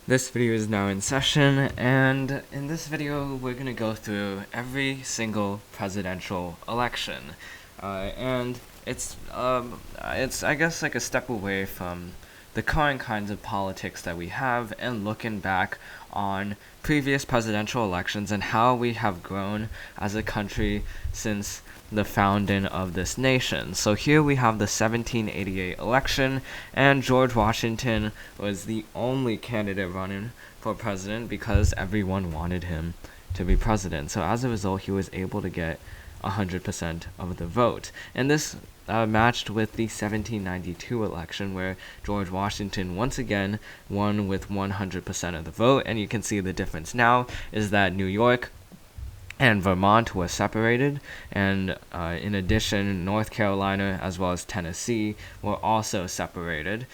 This video is now in session, and in this video we're going to go through every single presidential election. And it's I guess like a step away from the current kinds of politics that we have and looking back on previous presidential elections and how we have grown as a country since the founding of this nation. So here we have the 1788 election, and George Washington was the only candidate running for president because everyone wanted him to be president. So as a result, he was able to get 100% of the vote. And this matched with the 1792 election, where George Washington once again won with 100% of the vote. And you can see the difference now is that New York and Vermont were separated, and in addition, North Carolina as well as Tennessee were also separated.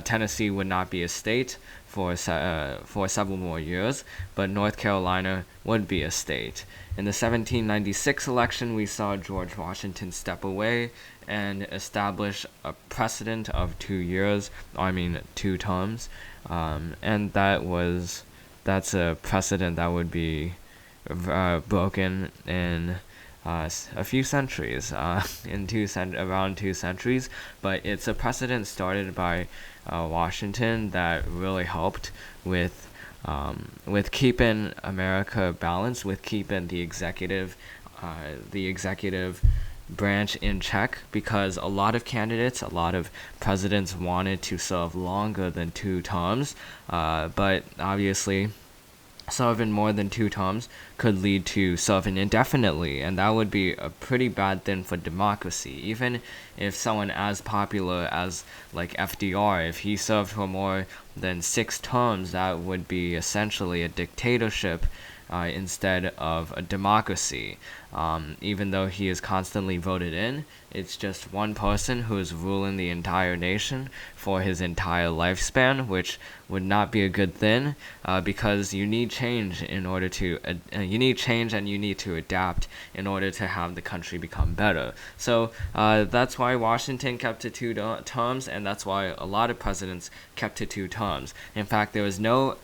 Tennessee would not be a state for several more years, but North Carolina would be a state. In the 1796 election, we saw George Washington step away and establish a precedent of 2 terms, and that's a precedent that would be broken in a few centuries, around 2 centuries, but it's a precedent started by Washington that really helped with keeping America balanced, with keeping the executive branch in check, because a lot of presidents wanted to serve longer than 2 terms, but obviously serving more than 2 terms could lead to serving indefinitely, and that would be a pretty bad thing for democracy. Even if someone as popular as like FDR, if he served for more than 6 terms, that would be essentially a dictatorship instead of a democracy. Even though he is constantly voted in, it's just one person who is ruling the entire nation for his entire lifespan, which would not be a good thing, because you need change and you need to adapt in order to have the country become better. So that's why Washington kept to 2 terms, and that's why a lot of presidents kept to 2 terms. In fact, there was no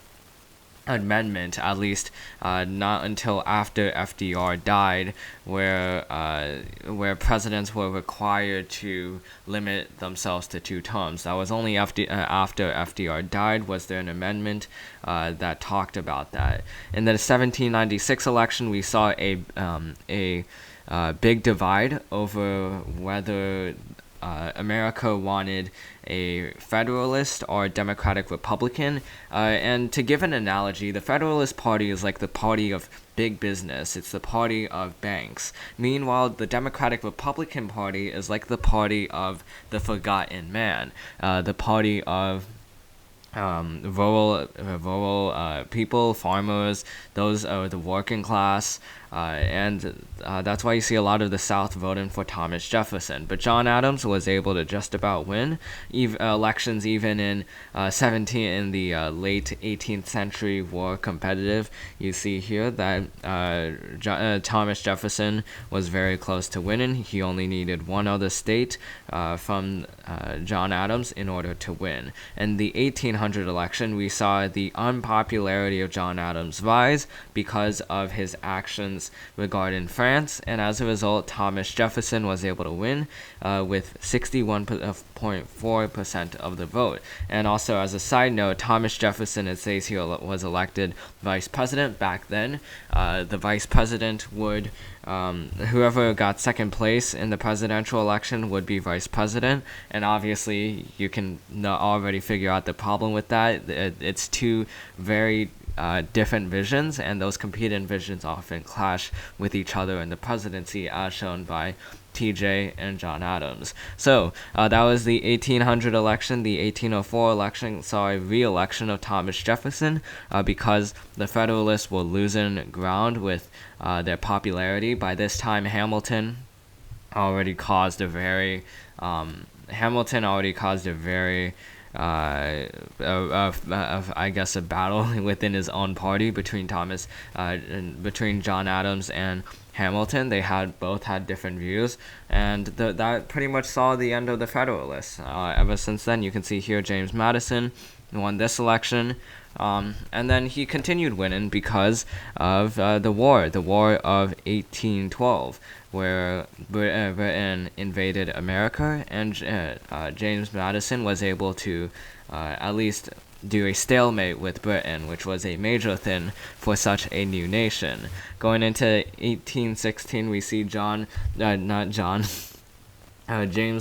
amendment, at least not until after FDR died, where presidents were required to limit themselves to 2 terms. That was only after FDR died was there an amendment that talked about that. In the 1796 election, we saw a big divide over whether America wanted a Federalist or a Democratic Republican. And to give an analogy, the Federalist Party is like the party of big business. It's the party of banks. Meanwhile, the Democratic Republican Party is like the party of the forgotten man, the party of rural people, farmers. Those are the working class, and that's why you see a lot of the South voting for Thomas Jefferson. But John Adams was able to just about win elections, even in the late 18th century were competitive. You see here that Thomas Jefferson was very close to winning. He only needed one other state from John Adams in order to win. In the 1800 election, we saw the unpopularity of John Adams rise because of his actions regarding France, and as a result, Thomas Jefferson was able to win with 61.4% of the vote. And also, as a side note, Thomas Jefferson, it says here, was elected vice president. Back then, the vice president would whoever got second place in the presidential election would be vice president, and obviously you can already figure out the problem with that. It's 2 very different visions, and those competing visions often clash with each other in the presidency, as shown by TJ and John Adams. So that was the 1800 election. The 1804 election saw a re-election of Thomas Jefferson because the Federalists were losing ground with their popularity. By this time, Hamilton already caused a very a battle within his own party between John Adams and Hamilton. They both had different views, and that pretty much saw the end of the Federalists. Ever since then, you can see here James Madison won this election. And then he continued winning because of the war of 1812, where Britain invaded America, and James Madison was able to at least do a stalemate with Britain, which was a major thing for such a new nation. Going into 1816, we see James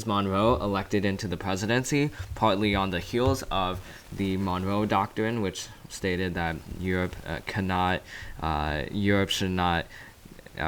Monroe elected into the presidency, partly on the heels of the Monroe Doctrine, which stated that Europe should not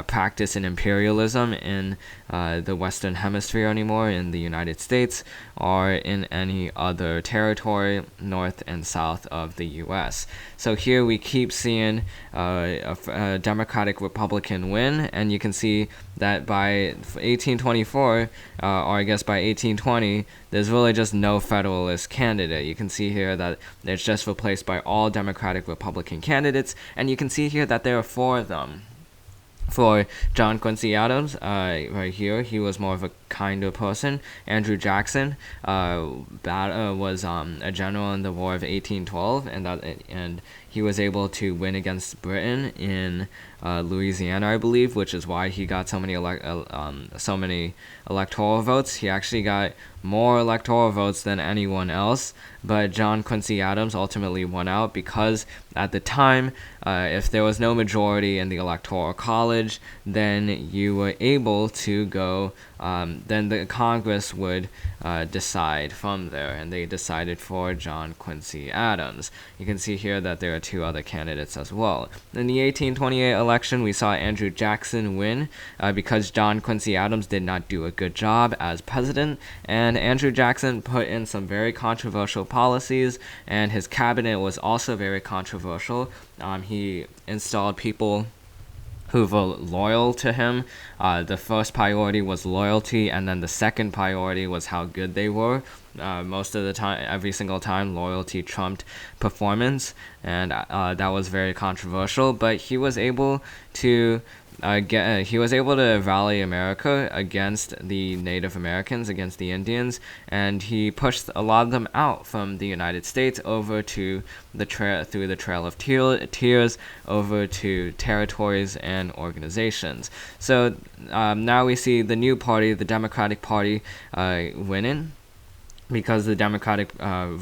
practice an imperialism in the Western Hemisphere anymore, in the United States or in any other territory north and south of the U.S. So here we keep seeing a Democratic Republican win, and you can see that by 1824, or I guess by 1820, there's really just no Federalist candidate. You can see here that it's just replaced by all Democratic Republican candidates, and you can see here that there are 4 of them. For John Quincy Adams, right here, he was more of a kinder person. Andrew Jackson was a general in the War of 1812, and he was able to win against Britain in Louisiana, I believe, which is why he got so many electoral votes. He actually got more electoral votes than anyone else, but John Quincy Adams ultimately won out because at the time, if there was no majority in the Electoral College, then you were able to go, then the Congress would decide from there, and they decided for John Quincy Adams. You can see here that there are 2 other candidates as well. In the 1828 election, we saw Andrew Jackson win because John Quincy Adams did not do a good job as president, and Andrew Jackson put in some very controversial policies, and his cabinet was also very controversial. He installed people who were loyal to him. The first priority was loyalty, and then the second priority was how good they were. Most of the time, every single time, loyalty trumped performance, and that was very controversial. But he was able to rally America against the Native Americans, against the Indians, and he pushed a lot of them out from the United States over to through the Trail of Tears over to territories and organizations. So now we see the new party, the Democratic Party, winning, because the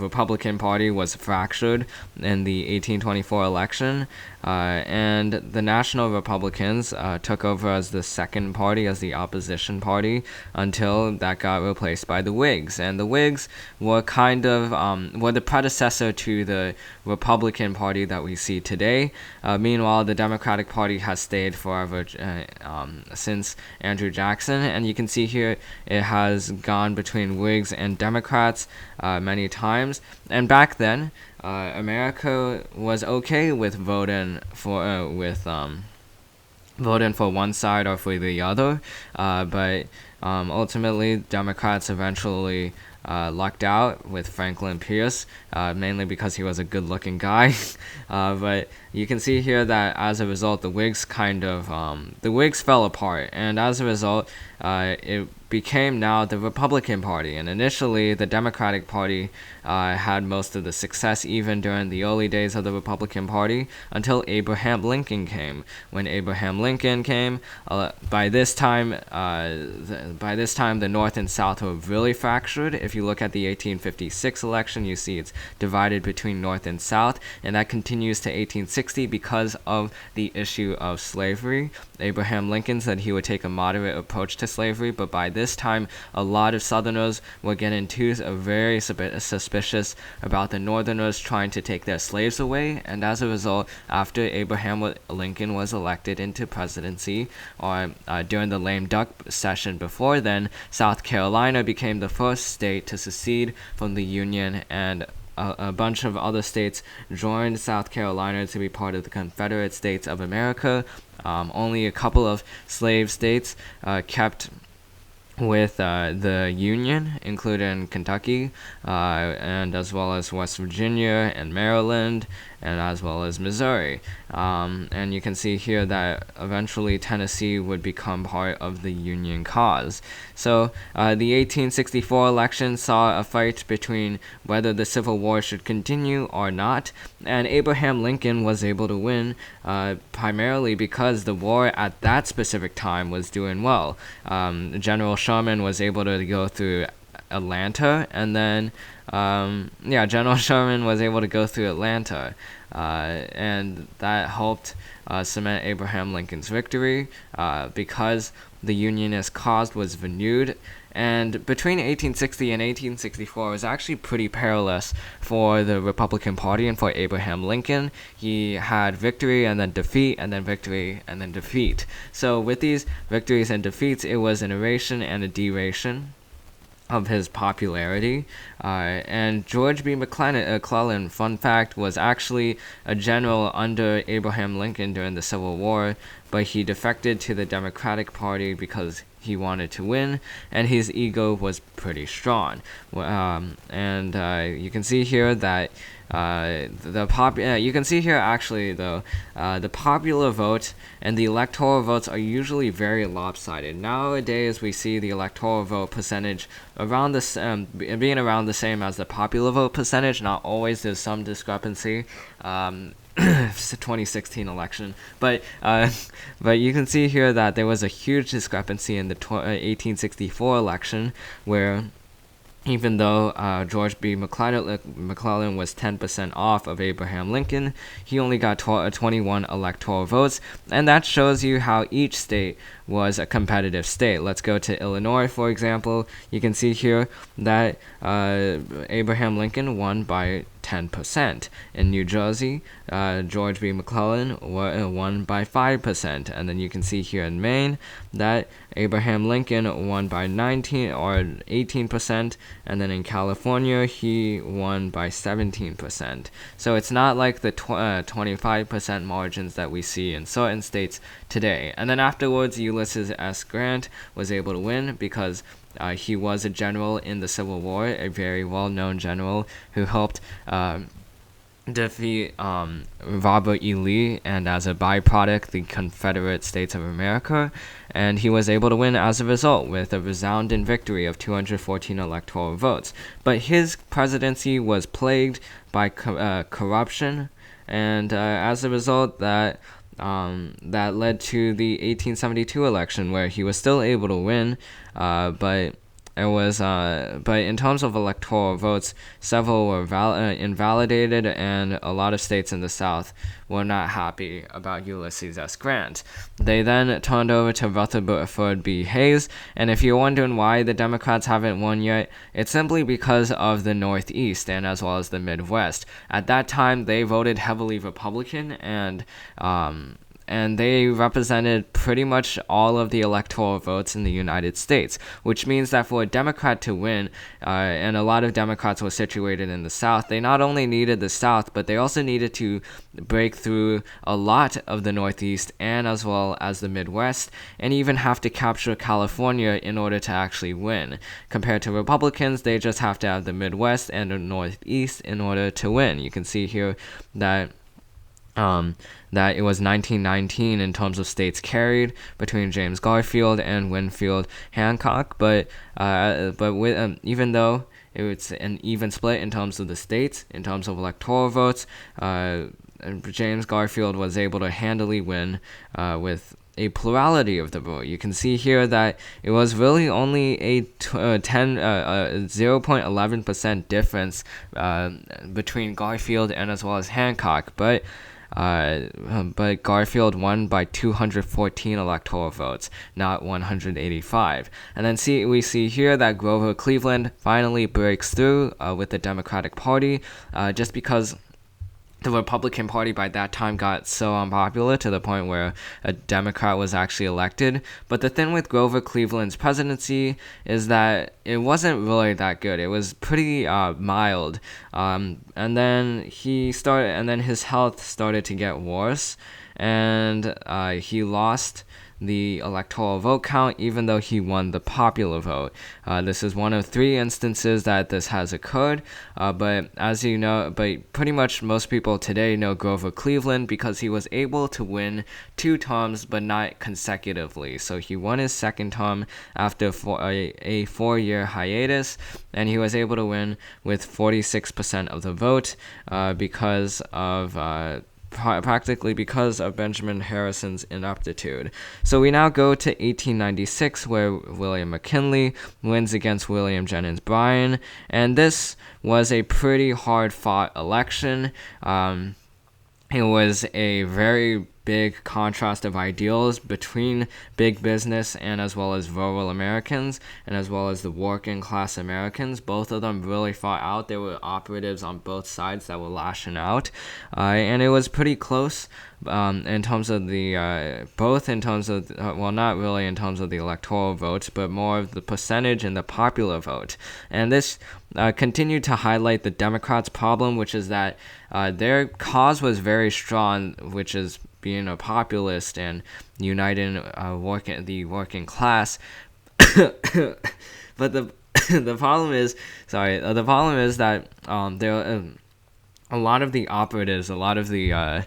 Republican Party was fractured in the 1824 election, and the National Republicans took over as the second party, as the opposition party, until that got replaced by the Whigs. And the Whigs were kind of were the predecessor to the Republican Party that we see today. Meanwhile, the Democratic Party has stayed forever since Andrew Jackson, and you can see here it has gone between Whigs and Democrats many times. And back then, America was okay with voting for one side or for the other, but ultimately Democrats eventually lucked out with Franklin Pierce, mainly because he was a good-looking guy. But you can see here that as a result, the Whigs fell apart, and as a result, it became now the Republican Party. And initially, the Democratic Party had most of the success, even during the early days of the Republican Party, until Abraham Lincoln came. When Abraham Lincoln came, by this time, the North and South were really fractured. If you look at the 1856 election, you see it's divided between North and South, and that continues to 1860 because of the issue of slavery. Abraham Lincoln said he would take a moderate approach to slavery, but by this time, a lot of Southerners were getting very suspicious about the Northerners trying to take their slaves away, and as a result, after Abraham Lincoln was elected into presidency, or during the lame duck session before then, South Carolina became the first state to secede from the Union, and a bunch of other states joined South Carolina to be part of the Confederate States of America. Only a couple of slave states kept with the Union, including Kentucky, and as well as West Virginia and Maryland, and as well as Missouri. And you can see here that eventually Tennessee would become part of the Union cause. So the 1864 election saw a fight between whether the Civil War should continue or not, and Abraham Lincoln was able to win primarily because the war at that specific time was doing well. General Sherman was able to go through Atlanta, and then General Sherman was able to go through Atlanta, and that helped cement Abraham Lincoln's victory because the Unionist cause was renewed. And between 1860 and 1864, it was actually pretty perilous for the Republican Party and for Abraham Lincoln. He had victory and then defeat, and then victory and then defeat. So with these victories and defeats, it was an eration and a deration of his popularity. And George B. McClellan, fun fact, was actually a general under Abraham Lincoln during the Civil War, but he defected to the Democratic Party because he wanted to win, and his ego was pretty strong. You can see here that you can see here actually though, the popular vote and the electoral votes are usually very lopsided. Nowadays we see the electoral vote percentage around this being around the same as the popular vote percentage. Not always, there's some discrepancy. 2016 election, but you can see here that there was a huge discrepancy in the 1864 election, where even though George B. McClellan was 10% off of Abraham Lincoln, he only got 21 electoral votes, and that shows you how each state was a competitive state. Let's go to Illinois, for example. You can see here that Abraham Lincoln won by 10%. In New Jersey, George B. McClellan won by 5%. And then you can see here in Maine that Abraham Lincoln won by 19 or 18%. And then in California, he won by 17%. So it's not like the 25% margins that we see in certain states today. And then afterwards, Ulysses S. Grant was able to win because he was a general in the Civil War, a very well-known general who helped defeat Robert E. Lee, and as a byproduct, the Confederate States of America. And he was able to win as a result with a resounding victory of 214 electoral votes. But his presidency was plagued by corruption, and as a result, that led to the 1872 election, where he was still able to win, but it was but in terms of electoral votes, several were invalidated, and a lot of states in the South were not happy about Ulysses S. Grant. They then turned over to Rutherford B. Hayes, and if you're wondering why the Democrats haven't won yet, it's simply because of the Northeast and as well as the Midwest. At that time, they voted heavily Republican, and they represented pretty much all of the electoral votes in the United States, which means that for a Democrat to win, and a lot of Democrats were situated in the South, they not only needed the South, but they also needed to break through a lot of the Northeast and as well as the Midwest, and even have to capture California in order to actually win. Compared to Republicans, they just have to have the Midwest and the Northeast in order to win. You can see here that it was 1919 in terms of states carried between James Garfield and Winfield Hancock, but with even though it was an even split in terms of the states, in terms of electoral votes, James Garfield was able to handily win with a plurality of the vote. You can see here that it was really only a 0.11% difference between Garfield and as well as Hancock, but Garfield won by 214 electoral votes, not 185. And then we see here that Grover Cleveland finally breaks through with the Democratic Party, just because the Republican Party by that time got so unpopular to the point where a Democrat was actually elected. But the thing with Grover Cleveland's presidency is that it wasn't really that good. It was pretty mild. And then his health started to get worse, and he lost the electoral vote count, even though he won the popular vote. This is one of 3 instances that this has occurred, but as you know, but pretty much most people today know Grover Cleveland because he was able to win 2 terms, but not consecutively. So he won his second term after a 4-year hiatus, and he was able to win with 46% of the vote because of practically because of Benjamin Harrison's ineptitude. So we now go to 1896, where William McKinley wins against William Jennings Bryan, and this was a pretty hard-fought election. It was a very big contrast of ideals between big business and as well as rural Americans and as well as the working class Americans. Both of them really fought out. There were operatives on both sides that were lashing out, and it was pretty close in terms of the both in terms of well, not really in terms of the electoral votes, but more of the percentage in the popular vote. And this continued to highlight the Democrats' problem, which is that their cause was very strong, which is being a populist and uniting the working class. But the problem is, the problem is that there a lot of the operatives, a lot of the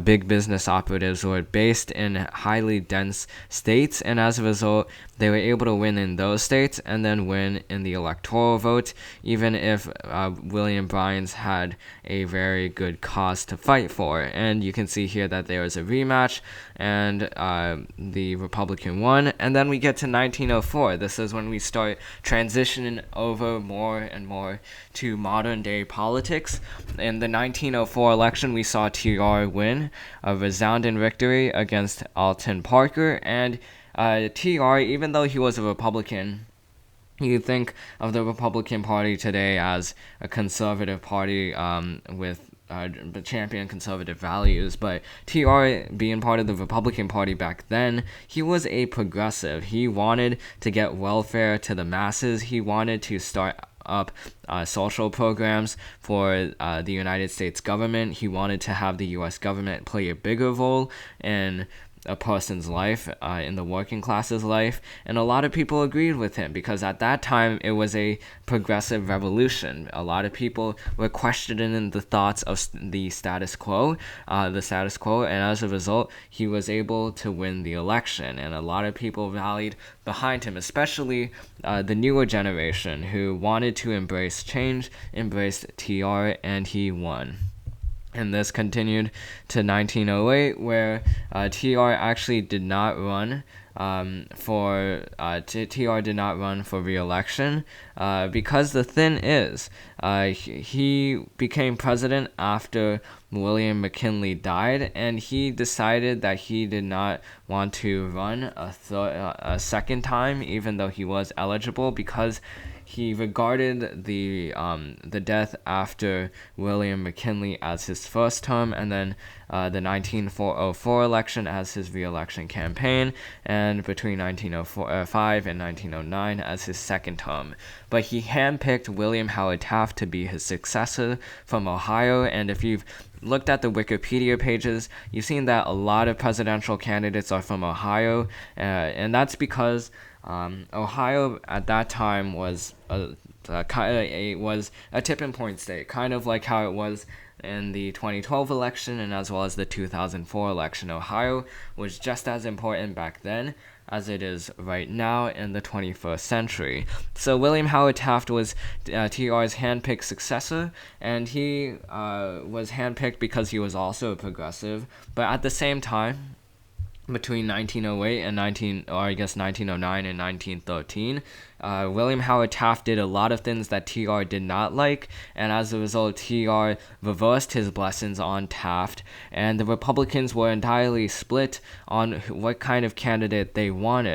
big business operatives were based in highly dense states, and as a result, they were able to win in those states and then win in the electoral vote, even if William Bryan's had a very good cause to fight for. And you can see here that there was a rematch, and the Republican won. And then we get to 1904. This is when we start transitioning over more and more to modern day politics. In the 1904 election, we saw TR win a resounding victory against Alton Parker, and TR, even though he was a Republican, you think of the Republican Party today as a conservative party with champion conservative values, but TR, being part of the Republican Party back then, he was a progressive. He wanted to get welfare to the masses. He wanted to start up social programs for the United States government. He wanted to have the U.S. government play a bigger role in a person's life, in the working class's life, and a lot of people agreed with him because at that time it was a progressive revolution. A lot of people were questioning the thoughts of the status quo, and as a result, he was able to win the election, and a lot of people rallied behind him, especially the newer generation who wanted to embrace change, embraced TR, and he won. And this continued to 1908, where TR actually did not run TR did not run for re-election because the thing is, he became president after William McKinley died, and he decided that he did not want to run a second time, even though he was eligible, because he regarded the death after William McKinley as his first term, and then the 1904 election as his re-election campaign, and between 1905 and 1909 as his second term. But he handpicked William Howard Taft to be his successor from Ohio, and if you've looked at the Wikipedia pages, you've seen that a lot of presidential candidates are from Ohio, and that's because Ohio at that time was a tipping point state, kind of like how it was in the 2012 election and as well as the 2004 election. Ohio was just as important back then as it is right now in the 21st century. So William Howard Taft was TR's handpicked successor, and he was handpicked because he was also a progressive, but at the same time, between 1908 and 1909 and 1913, William Howard Taft did a lot of things that TR did not like, and as a result, TR reversed his blessings on Taft, and the Republicans were entirely split on what kind of candidate they wanted.